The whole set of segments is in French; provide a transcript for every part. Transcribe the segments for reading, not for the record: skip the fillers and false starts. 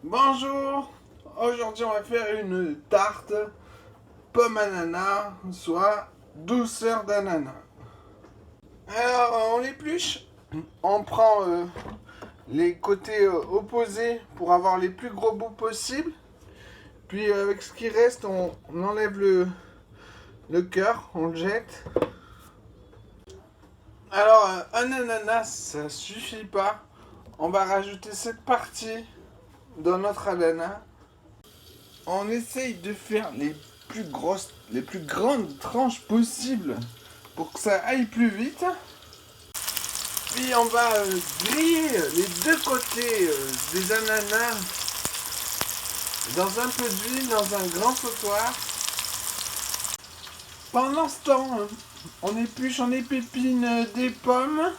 Bonjour, aujourd'hui on va faire une tarte pomme ananas, soit douceur d'ananas. Alors on l'épluche, on prend les côtés opposés pour avoir les plus gros bouts possibles. Puis avec ce qui reste, on enlève le cœur, on le jette. Alors un ananas ça suffit pas, on va rajouter cette partie dans notre ananas. On essaye de faire les plus grandes tranches possibles pour que ça aille plus vite. Puis on va griller les deux côtés des ananas dans un peu d'huile, dans un grand sautoir. Pendant ce temps, on épluche, on épépine des pommes.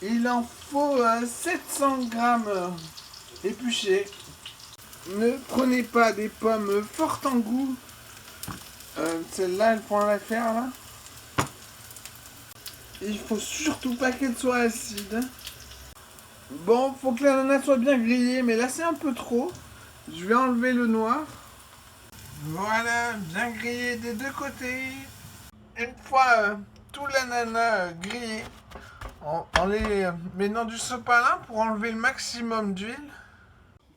Il en faut 700 grammes épluchées. Ne prenez pas des pommes fortes en goût. Celles-là, elles font l'affaire là. Il faut surtout pas qu'elles soient acides. Bon, faut que l'ananas soit bien grillé, mais là c'est un peu trop. Je vais enlever le noir. Voilà, bien grillé des deux côtés. Une fois tout l'ananas grillé, on les met dans du sopalin pour enlever le maximum d'huile.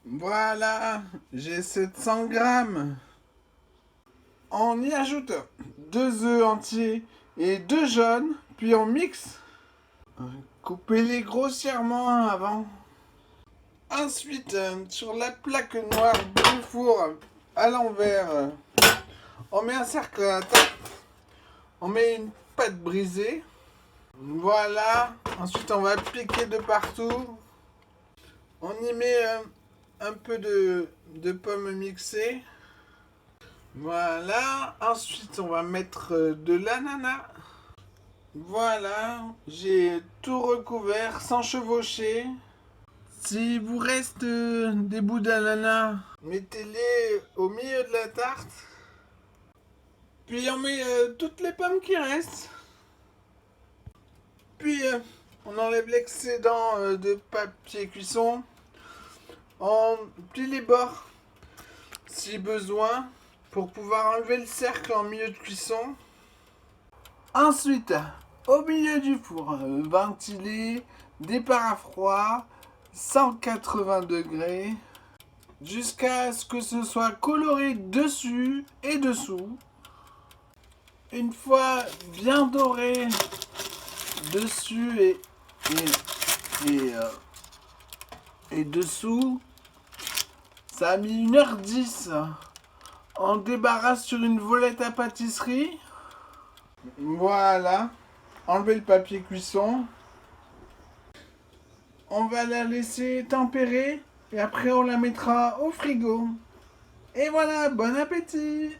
Voilà, j'ai 700 grammes. On y ajoute 2 œufs entiers et 2 jaunes, puis on mixe. Coupez-les grossièrement avant. Ensuite, sur la plaque noire du four à l'envers, on met un cercle à la table. On met une pâte brisée. Voilà. Ensuite, on va piquer de partout. On y met un peu de pommes mixées. Voilà. Ensuite, on va mettre de l'ananas. Voilà. J'ai tout recouvert sans chevaucher. Si vous reste des bouts d'ananas, mettez-les au milieu de la tarte. Puis on met toutes les pommes qui restent. Puis on enlève l'excédent de papier cuisson. On plie les bords si besoin pour pouvoir enlever le cercle en milieu de cuisson. Ensuite, au milieu du four, ventilé, départ à froid, 180 degrés, jusqu'à ce que ce soit coloré dessus et dessous. Une fois bien doré dessus et dessous, ça a mis 1h10. On débarrasse sur une volette à pâtisserie. Voilà. Enlevez le papier cuisson. On va la laisser tempérer et après on la mettra au frigo. Et voilà, bon appétit!